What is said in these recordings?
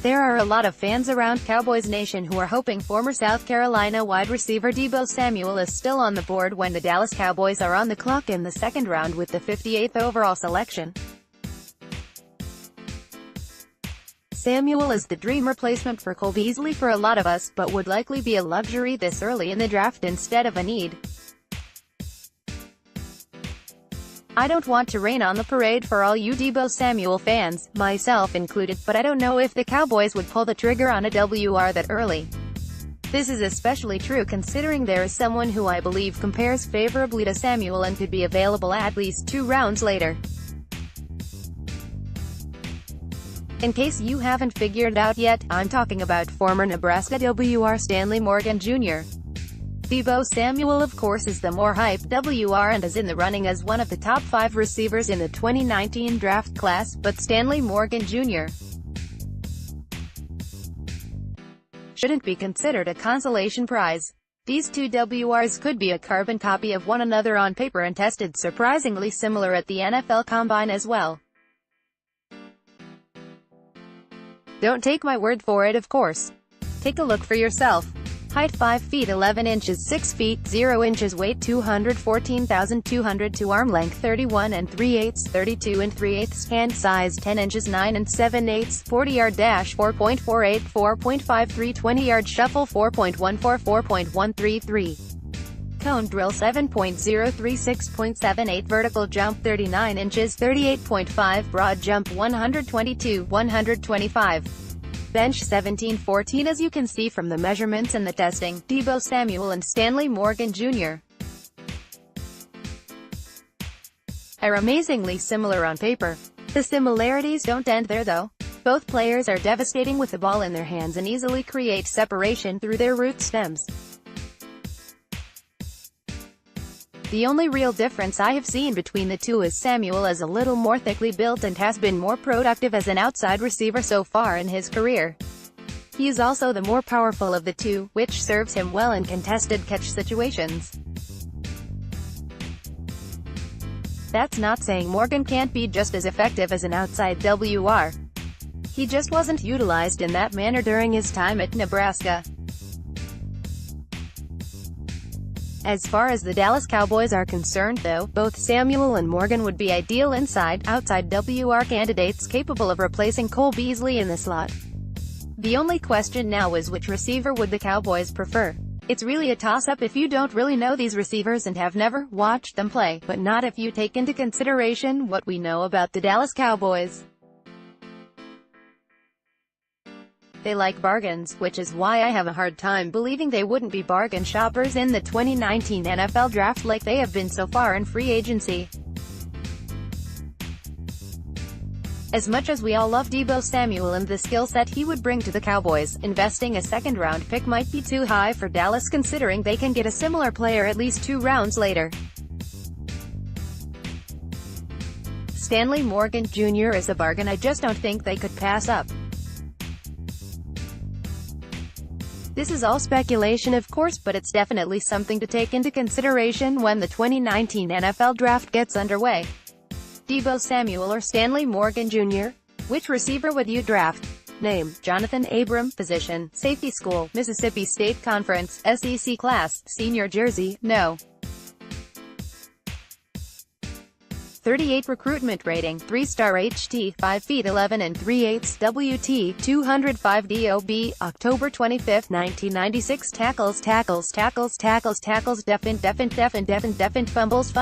There are a lot of fans around Cowboys Nation who are hoping former South Carolina wide receiver Deebo Samuel is still on the board when the Dallas Cowboys are on the clock in the second round with the 58th overall selection. Samuel is the dream replacement for Cole Beasley for a lot of us, but would likely be a luxury this early in the draft instead of a need. I don't want to rain on the parade for all you Deebo Samuel fans, myself included, but I don't know if the Cowboys would pull the trigger on a WR that early. This is especially true considering there is someone who I believe compares favorably to Samuel and could be available at least 2 rounds later. In case you haven't figured out yet, I'm talking about former Nebraska WR Stanley Morgan Jr. Deebo Samuel of course is the more hyped WR and is in the running as one of the top 5 receivers in the 2019 draft class, but Stanley Morgan Jr. shouldn't be considered a consolation prize. These two WRs could be a carbon copy of one another on paper and tested surprisingly similar at the NFL Combine as well. Don't take my word for it, of course. Take a look for yourself. Height 5 feet 11 inches 6 feet 0 inches weight 214,202 arm length 31 3/8 32 3/8 hand size 10 inches 9 7/8 40-yard dash 4.48 4.53 20-yard shuffle 4.14 4.133 cone drill 7.0 36.78 vertical jump 39 inches 38.5 broad jump 122 125 bench 1714. As you can see from the measurements and the testing, Deebo Samuel and Stanley Morgan Jr. are amazingly similar on paper. The similarities don't end there though. Both players are devastating with the ball in their hands and easily create separation through their root stems. The only real difference I have seen between the two is Samuel is a little more thickly built and has been more productive as an outside receiver so far in his career. He is also the more powerful of the two, which serves him well in contested catch situations. That's not saying Morgan can't be just as effective as an outside WR. He just wasn't utilized in that manner during his time at Nebraska. As far as the Dallas Cowboys are concerned though, both Samuel and Morgan would be ideal inside-outside WR candidates capable of replacing Cole Beasley in the slot. The only question now is which receiver would the Cowboys prefer. It's really a toss-up if you don't really know these receivers and have never watched them play, but not if you take into consideration what we know about the Dallas Cowboys. They like bargains, which is why I have a hard time believing they wouldn't be bargain shoppers in the 2019 NFL Draft like they have been so far in free agency. As much as we all love Deebo Samuel and the skill set he would bring to the Cowboys, investing a second-round pick might be too high for Dallas considering they can get a similar player at least 2 rounds later. Stanley Morgan Jr. is a bargain I just don't think they could pass up. This is all speculation of course, but it's definitely something to take into consideration when the 2019 NFL Draft gets underway. Deebo Samuel or Stanley Morgan Jr.? Which receiver would you draft? Name: Jonathan Abram. Position: safety. School: Mississippi State Conference, SEC class, senior jersey, no. 38 recruitment rating, 3-star HT, 5 feet 11 3/8 WT, 205 DOB, October 25, 1996 tackles defend fumbles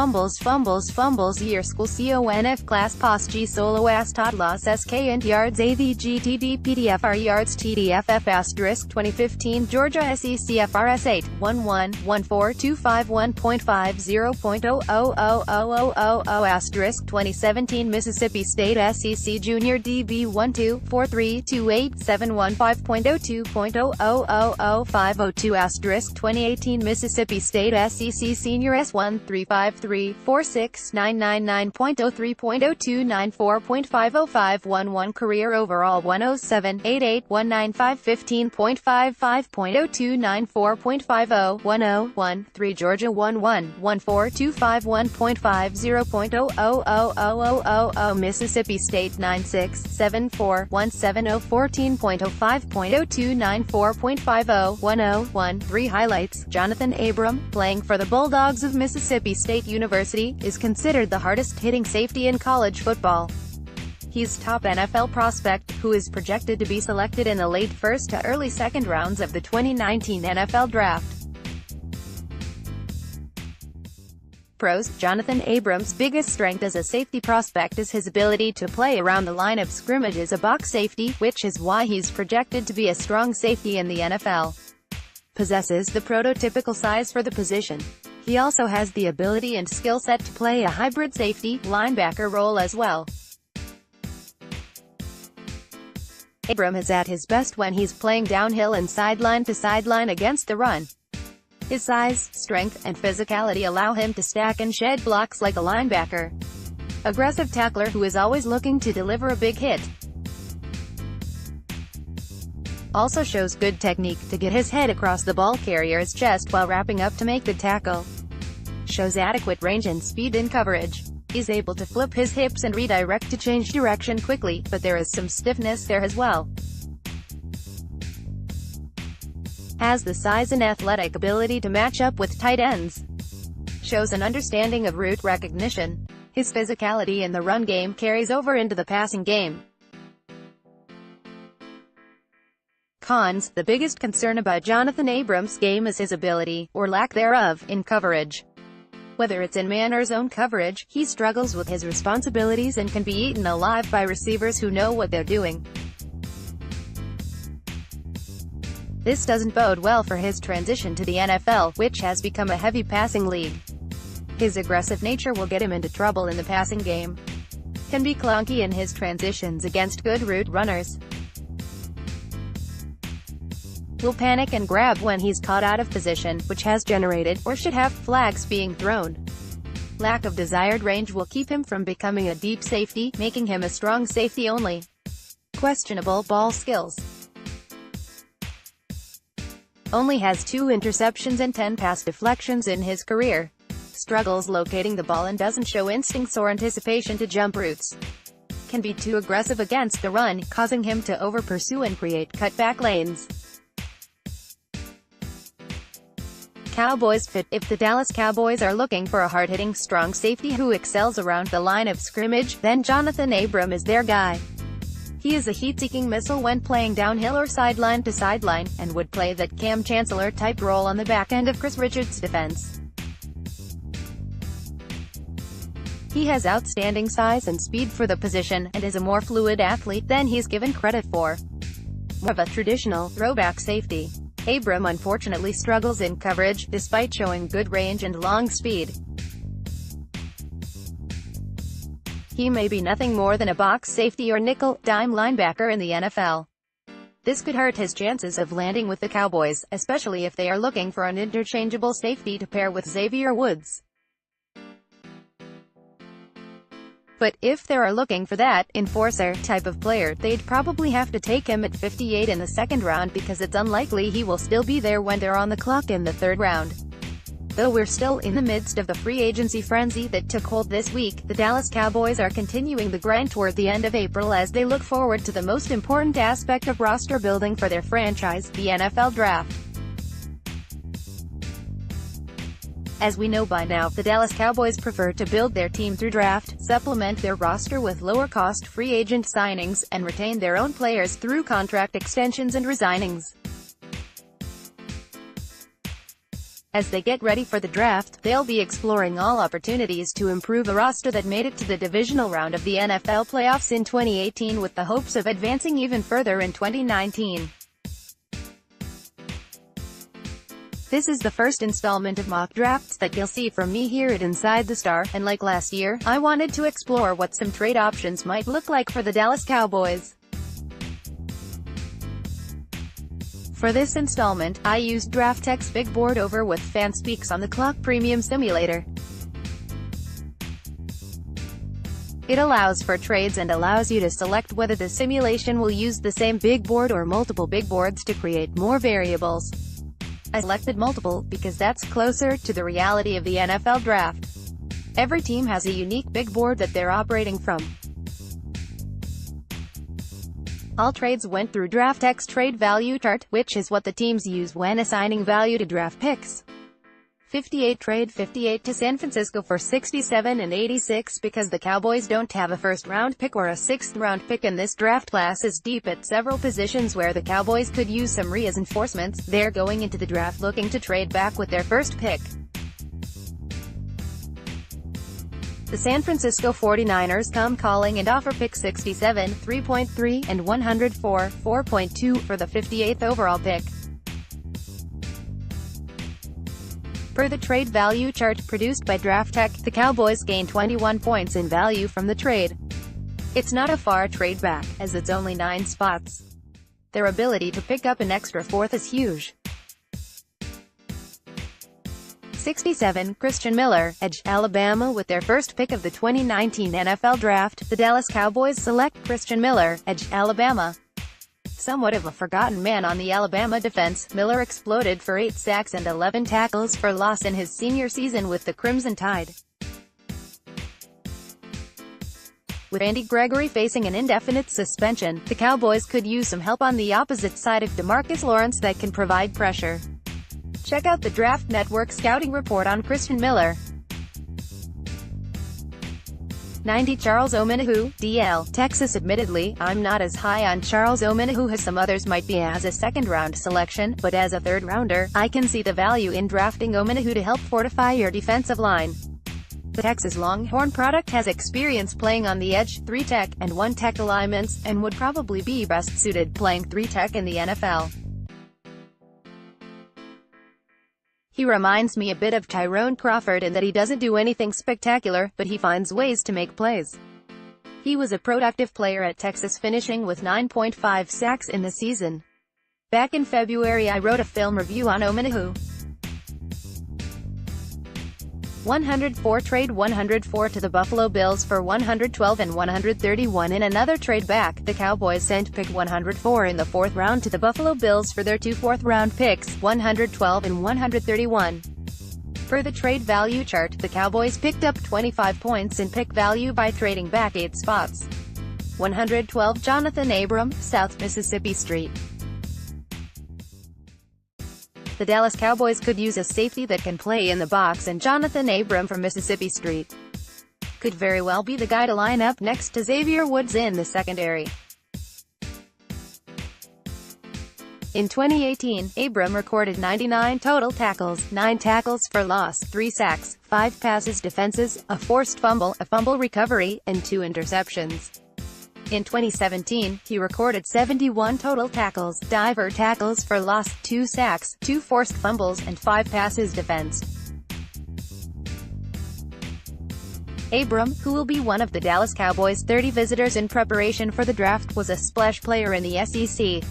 year school CONF class pos G solo as Todd loss SK and yards AVG TD PDFR yards TDFF asterisk 2015 Georgia SEC FRS 8, 11-14251.50.00000 2017 Mississippi State SEC Junior DB 124328715.02.0000502 2018 Mississippi State SEC Senior S135346999.03.0294.50511 career overall 107.881915.55.0294.5010 101 3 Georgia 11-14251.50.000 Mississippi State 9674.17014.05.0294.501013 highlights. Jonathan Abram, playing for the Bulldogs of Mississippi State University, is considered the hardest-hitting safety in college football. He's top NFL prospect, who is projected to be selected in the late first to early second rounds of the 2019 NFL Draft. Pros: Jonathan Abram's biggest strength as a safety prospect is his ability to play around the line of scrimmage as a box safety, which is why he's projected to be a strong safety in the NFL. Possesses the prototypical size for the position. He also has the ability and skill set to play a hybrid safety, linebacker role as well. Abram is at his best when he's playing downhill and sideline to sideline against the run. His size, strength, and physicality allow him to stack and shed blocks like a linebacker. Aggressive tackler who is always looking to deliver a big hit. Also shows good technique to get his head across the ball carrier's chest while wrapping up to make the tackle. Shows adequate range and speed in coverage. Is able to flip his hips and redirect to change direction quickly, but there is some stiffness there as well. Has the size and athletic ability to match up with tight ends. Shows an understanding of route recognition. His physicality in the run game carries over into the passing game. Cons: the biggest concern about Jonathan Abram's game is his ability, or lack thereof, in coverage. Whether it's in man or zone coverage, he struggles with his responsibilities and can be eaten alive by receivers who know what they're doing. This doesn't bode well for his transition to the NFL, which has become a heavy passing league. His aggressive nature will get him into trouble in the passing game. Can be clunky in his transitions against good route runners. Will panic and grab when he's caught out of position, which has generated, or should have, flags being thrown. Lack of desired range will keep him from becoming a deep safety, making him a strong safety only. Questionable ball skills. Only has 2 interceptions and 10 pass deflections in his career. Struggles locating the ball and doesn't show instincts or anticipation to jump routes. Can be too aggressive against the run, causing him to over-pursue and create cutback lanes. Cowboys fit. If the Dallas Cowboys are looking for a hard-hitting, strong safety who excels around the line of scrimmage, then Jonathan Abram is their guy. He is a heat-seeking missile when playing downhill or sideline to sideline, and would play that Cam Chancellor-type role on the back end of Chris Richards' defense. He has outstanding size and speed for the position, and is a more fluid athlete than he's given credit for. More of a traditional, throwback safety. Abram unfortunately struggles in coverage, despite showing good range and long speed. He may be nothing more than a box safety or nickel, dime linebacker in the NFL. This could hurt his chances of landing with the Cowboys, especially if they are looking for an interchangeable safety to pair with Xavier Woods. But if they are looking for that enforcer type of player, they'd probably have to take him at 58 in the second round, because it's unlikely he will still be there when they're on the clock in the third round. Though we're still in the midst of the free agency frenzy that took hold this week, the Dallas Cowboys are continuing the grind toward the end of April as they look forward to the most important aspect of roster building for their franchise, the NFL Draft. As we know by now, the Dallas Cowboys prefer to build their team through draft, supplement their roster with lower-cost free agent signings, and retain their own players through contract extensions and resignings. As they get ready for the draft, they'll be exploring all opportunities to improve a roster that made it to the divisional round of the NFL playoffs in 2018 with the hopes of advancing even further in 2019. This is the first installment of mock drafts that you'll see from me here at Inside the Star, and like last year, I wanted to explore what some trade options might look like for the Dallas Cowboys. For this installment, I used DraftTech's Big Board Over with FanSpeaks on the Clock Premium Simulator. It allows for trades and allows you to select whether the simulation will use the same big board or multiple big boards to create more variables. I selected multiple, because that's closer to the reality of the NFL Draft. Every team has a unique big board that they're operating from. All trades went through DraftX trade value chart, which is what the teams use when assigning value to draft picks. 58 trade 58 to San Francisco for 67 and 86 because the Cowboys don't have a first-round pick or a sixth-round pick, and this draft class is deep at several positions where the Cowboys could use some reinforcements. They're going into the draft looking to trade back with their first pick. The San Francisco 49ers come calling and offer pick 67, 3.3, and 104, 4.2 for the 58th overall pick. Per the trade value chart produced by DraftTech, the Cowboys gain 21 points in value from the trade. It's not a far trade back, as it's only 9 spots. Their ability to pick up an extra fourth is huge. 67, Christian Miller, edge, Alabama. With their first pick of the 2019 NFL Draft, the Dallas Cowboys select Christian Miller, edge, Alabama. Somewhat of a forgotten man on the Alabama defense, Miller exploded for 8 sacks and 11 tackles for loss in his senior season with the Crimson Tide. With Andy Gregory facing an indefinite suspension, the Cowboys could use some help on the opposite side of DeMarcus Lawrence that can provide pressure. Check out the Draft Network scouting report on Christian Miller. 90, Charles Omenihu, DL, Texas. Admittedly, I'm not as high on Charles Omenihu as some others might be as a second-round selection, but as a third-rounder, I can see the value in drafting Omenihu to help fortify your defensive line. The Texas Longhorn product has experience playing on the edge, 3-tech, and 1-tech alignments, and would probably be best suited playing 3-tech in the NFL. He reminds me a bit of Tyrone Crawford in that he doesn't do anything spectacular, but he finds ways to make plays. He was a productive player at Texas, finishing with 9.5 sacks in the season. Back in February I wrote a film review on Omenihu. 104 trade 104 to the Buffalo Bills for 112 and 131 in another trade back. The Cowboys sent pick 104 in the 4th round to the Buffalo Bills for their 2 4th-round picks, 112 and 131. Per the trade value chart, the Cowboys picked up 25 points in pick value by trading back 8 spots. 112, Jonathan Abram, South Mississippi Street. The Dallas Cowboys could use a safety that can play in the box, and Jonathan Abram from Mississippi Street could very well be the guy to line up next to Xavier Woods in the secondary. In 2018, Abram recorded 99 total tackles, 9 tackles for loss, 3 sacks, 5 passes defenses, a forced fumble, a fumble recovery, and 2 interceptions. In 2017, he recorded 71 total tackles, diver tackles for loss, 2 sacks, 2 forced fumbles, and 5 passes defense. Abram, who will be one of the Dallas Cowboys' 30 visitors in preparation for the draft, was a splash player in the SEC.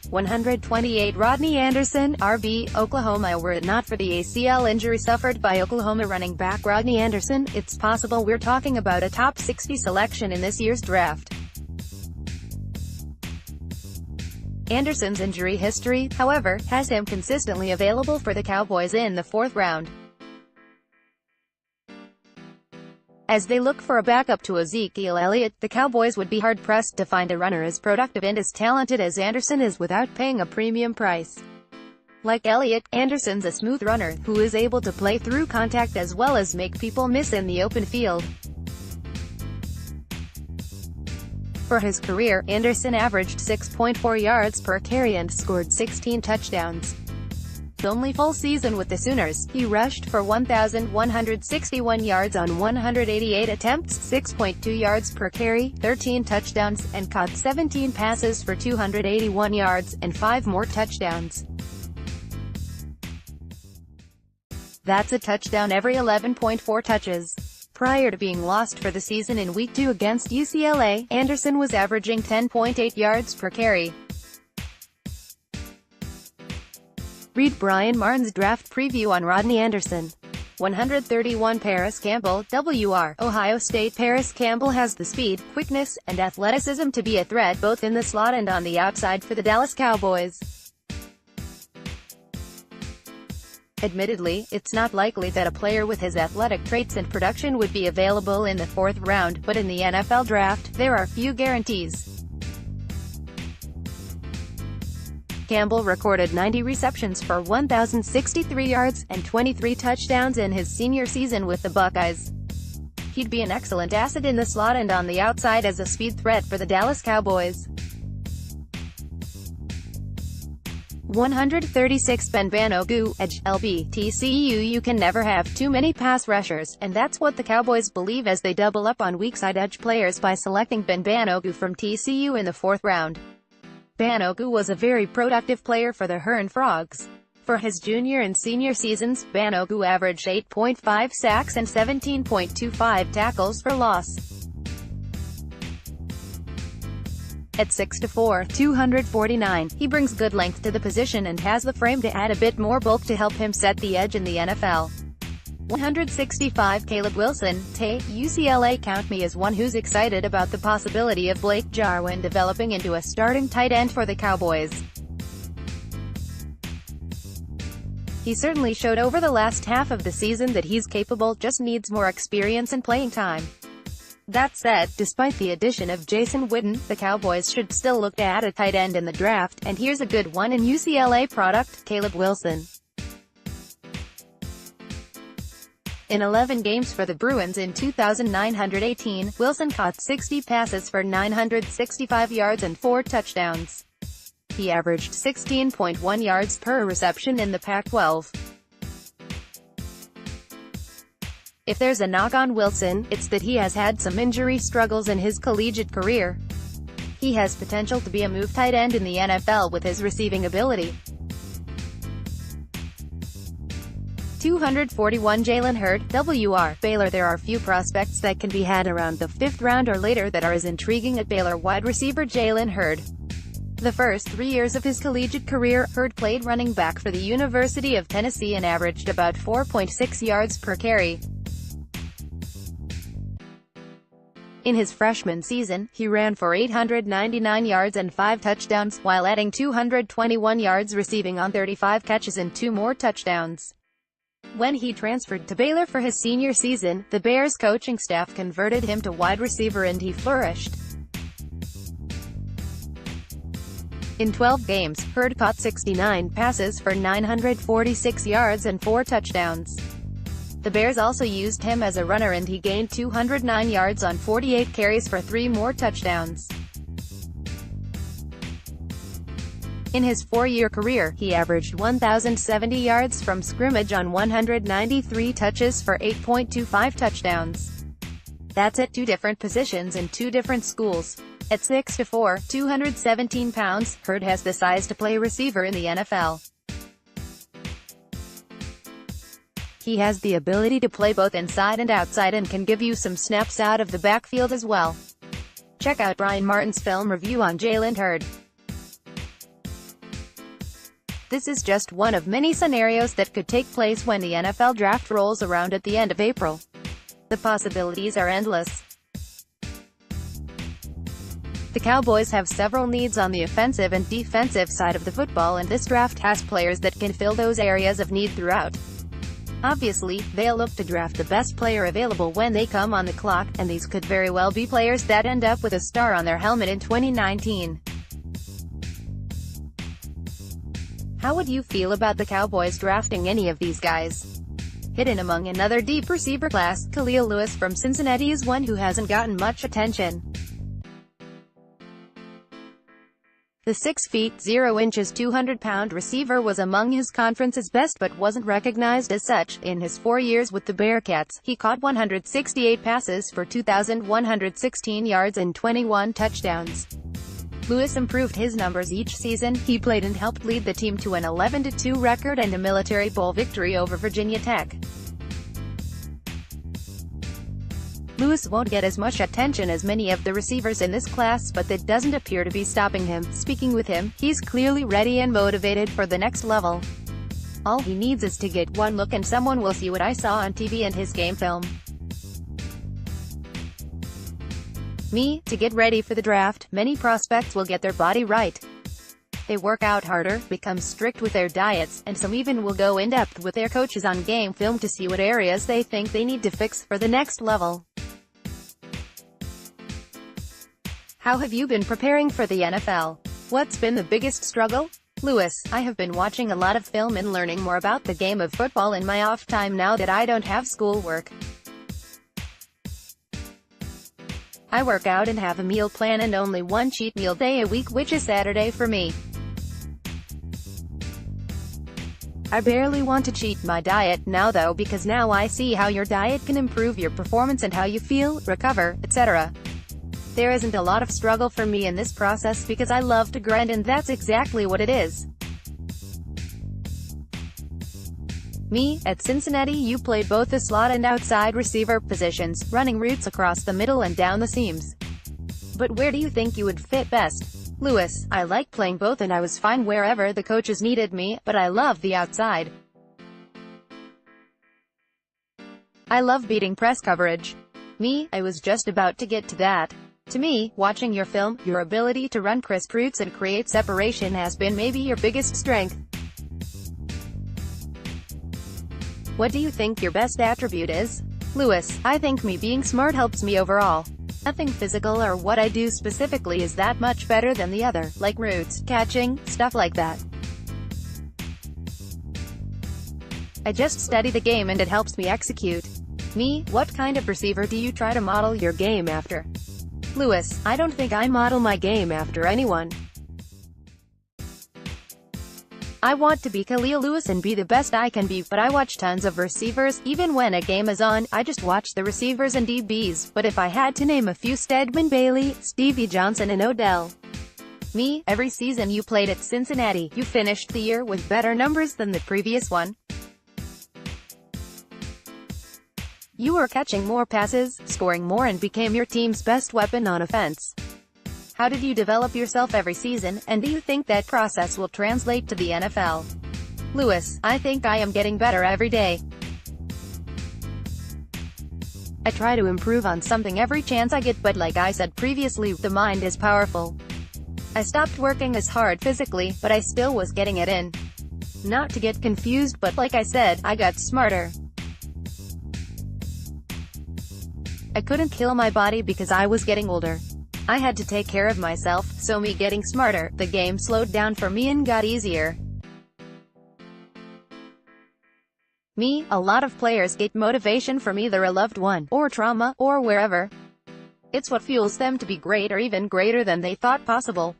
128, Rodney Anderson, RB, Oklahoma. Were it not for the ACL injury suffered by Oklahoma running back Rodney Anderson, it's possible we're talking about a top 60 selection in this year's draft. Anderson's injury history, however, has him consistently available for the Cowboys in the 4th round. As they look for a backup to Ezekiel Elliott, the Cowboys would be hard-pressed to find a runner as productive and as talented as Anderson is without paying a premium price. Like Elliott, Anderson's a smooth runner, who is able to play through contact as well as make people miss in the open field. For his career, Anderson averaged 6.4 yards per carry and scored 16 touchdowns. His only full season with the Sooners, he rushed for 1,161 yards on 188 attempts, 6.2 yards per carry, 13 touchdowns, and caught 17 passes for 281 yards, and 5 more touchdowns. That's a touchdown every 11.4 touches. Prior to being lost for the season in Week 2 against UCLA, Anderson was averaging 10.8 yards per carry. Read Brian Martin's draft preview on Rodney Anderson. 131, Paris Campbell, WR, Ohio State. Paris Campbell has the speed, quickness, and athleticism to be a threat both in the slot and on the outside for the Dallas Cowboys. Admittedly, it's not likely that a player with his athletic traits and production would be available in the 4th round, but in the NFL draft, there are few guarantees. Campbell recorded 90 receptions for 1,063 yards, and 23 touchdowns in his senior season with the Buckeyes. He'd be an excellent asset in the slot and on the outside as a speed threat for the Dallas Cowboys. 136 Benbanogu, edge, LB, TCU. You can never have too many pass rushers, and that's what the Cowboys believe as they double up on weak-side edge players by selecting Benbanogu from TCU in the 4th round. Banogu was a very productive player for the Horned Frogs. For his junior and senior seasons, Banogu averaged 8.5 sacks and 17.25 tackles for loss. At 6'4", 249, he brings good length to the position and has the frame to add a bit more bulk to help him set the edge in the NFL. 165 Caleb Wilson, UCLA. Count me as one who's excited about the possibility of Blake Jarwin developing into a starting tight end for the Cowboys. He certainly showed over the last half of the season that he's capable, just needs more experience and playing time. That said, despite the addition of Jason Witten, the Cowboys should still look to add a tight end in the draft, and here's a good one in UCLA product, Caleb Wilson. In 11 games for the Bruins in 2,918, Wilson caught 60 passes for 965 yards and 4 touchdowns. He averaged 16.1 yards per reception in the Pac-12. If there's a knock on Wilson, it's that he has had some injury struggles in his collegiate career. He has potential to be a move tight end in the NFL with his receiving ability. 241 Jalen Hurd, WR, Baylor. There are few prospects that can be had around the 5th round or later that are as intriguing as Baylor wide receiver Jalen Hurd. The first 3 years of his collegiate career, Hurd played running back for the University of Tennessee and averaged about 4.6 yards per carry. In his freshman season, he ran for 899 yards and 5 touchdowns, while adding 221 yards receiving on 35 catches and 2 more touchdowns. When he transferred to Baylor for his senior season, the Bears coaching staff converted him to wide receiver and he flourished. In 12 games, Hurd caught 69 passes for 946 yards and 4 touchdowns. The Bears also used him as a runner and he gained 209 yards on 48 carries for 3 more touchdowns. In his 4-year career, he averaged 1,070 yards from scrimmage on 193 touches for 8.25 touchdowns. That's at 2 different positions in 2 different schools. At 6'4", 217 pounds, Hurd has the size to play receiver in the NFL. He has the ability to play both inside and outside and can give you some snaps out of the backfield as well. Check out Brian Martin's film review on Jalen Hurd. This is just one of many scenarios that could take place when the NFL draft rolls around at the end of April. The possibilities are endless. The Cowboys have several needs on the offensive and defensive side of the football, and this draft has players that can fill those areas of need throughout. Obviously, they'll look to draft the best player available when they come on the clock, and these could very well be players that end up with a star on their helmet in 2019. How would you feel about the Cowboys drafting any of these guys? Hidden among another deep receiver class, Khalil Lewis from Cincinnati is one who hasn't gotten much attention. The 6 feet 0 inches 200-pound receiver was among his conference's best but wasn't recognized as such. In his 4 years with the Bearcats, he caught 168 passes for 2,116 yards and 21 touchdowns. Lewis improved his numbers each season. He played and helped lead the team to an 11-2 record and a Military Bowl victory over Virginia Tech. Lewis won't get as much attention as many of the receivers in this class, but that doesn't appear to be stopping him. Speaking with him, he's clearly ready and motivated for the next level. All he needs is to get one look and someone will see what I saw on TV and his game film. To get ready for the draft, many prospects will get their body right. They work out harder, become strict with their diets, and some even will go in-depth with their coaches on game film to see what areas they think they need to fix for the next level. How have you been preparing for the NFL? What's been the biggest struggle? Lewis, I have been watching a lot of film and learning more about the game of football in my off time now that I don't have schoolwork. I work out and have a meal plan and only one cheat meal day a week, which is Saturday for me. I barely want to cheat my diet now though, because now I see how your diet can improve your performance and how you feel, recover, etc. There isn't a lot of struggle for me in this process because I love to grind, and that's exactly what it is. Me, at Cincinnati you played both the slot and outside receiver positions, running routes across the middle and down the seams. But where do you think you would fit best? Lewis, I like playing both and I was fine wherever the coaches needed me, but I love the outside. I love beating press coverage. Me, I was just about to get to that. To me, watching your film, your ability to run crisp routes and create separation has been maybe your biggest strength. What do you think your best attribute is? Lewis, I think me being smart helps me overall. Nothing physical or what I do specifically is that much better than the other, like routes, catching, stuff like that. I just study the game and it helps me execute. Me, what kind of receiver do you try to model your game after? Lewis, I don't think I model my game after anyone. I want to be Khalil Lewis and be the best I can be, but I watch tons of receivers. Even when a game is on, I just watch the receivers and DBs, but if I had to name a few, Stedman Bailey, Stevie Johnson and Odell. Me, every season you played at Cincinnati, you finished the year with better numbers than the previous one. You were catching more passes, scoring more and became your team's best weapon on offense. How did you develop yourself every season, and do you think that process will translate to the NFL? Lewis, I think I am getting better every day. I try to improve on something every chance I get, but like I said previously, the mind is powerful. I stopped working as hard physically, but I still was getting it in. Not to get confused, but like I said, I got smarter. I couldn't kill my body because I was getting older. I had to take care of myself, so me getting smarter, the game slowed down for me and got easier. Me, a lot of players get motivation from either a loved one, or trauma, or wherever. It's what fuels them to be great or even greater than they thought possible.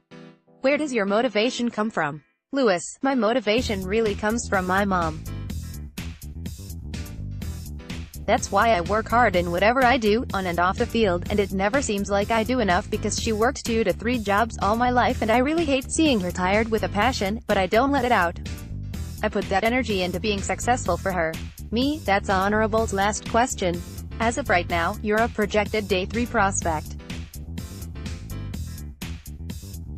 Where does your motivation come from? Lewis, my motivation really comes from my mom. That's why I work hard in whatever I do, on and off the field, and it never seems like I do enough because she worked 2 to 3 jobs all my life and I really hate seeing her tired with a passion, but I don't let it out. I put that energy into being successful for her. Me, that's honorable's last question. As of right now, you're a projected day 3 prospect.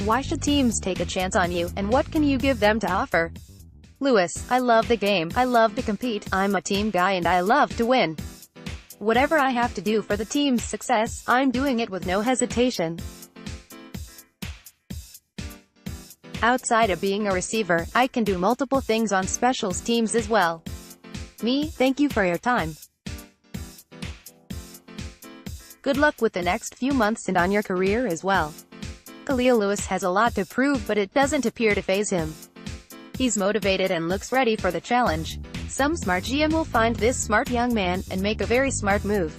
Why should teams take a chance on you, and what can you give them to offer? Lewis, I love the game, I love to compete, I'm a team guy and I love to win. Whatever I have to do for the team's success, I'm doing it with no hesitation. Outside of being a receiver, I can do multiple things on specials teams as well. Me, thank you for your time. Good luck with the next few months and on your career as well. Khalil Lewis has a lot to prove, but it doesn't appear to faze him. He's motivated and looks ready for the challenge. Some smart GM will find this smart young man, and make a very smart move.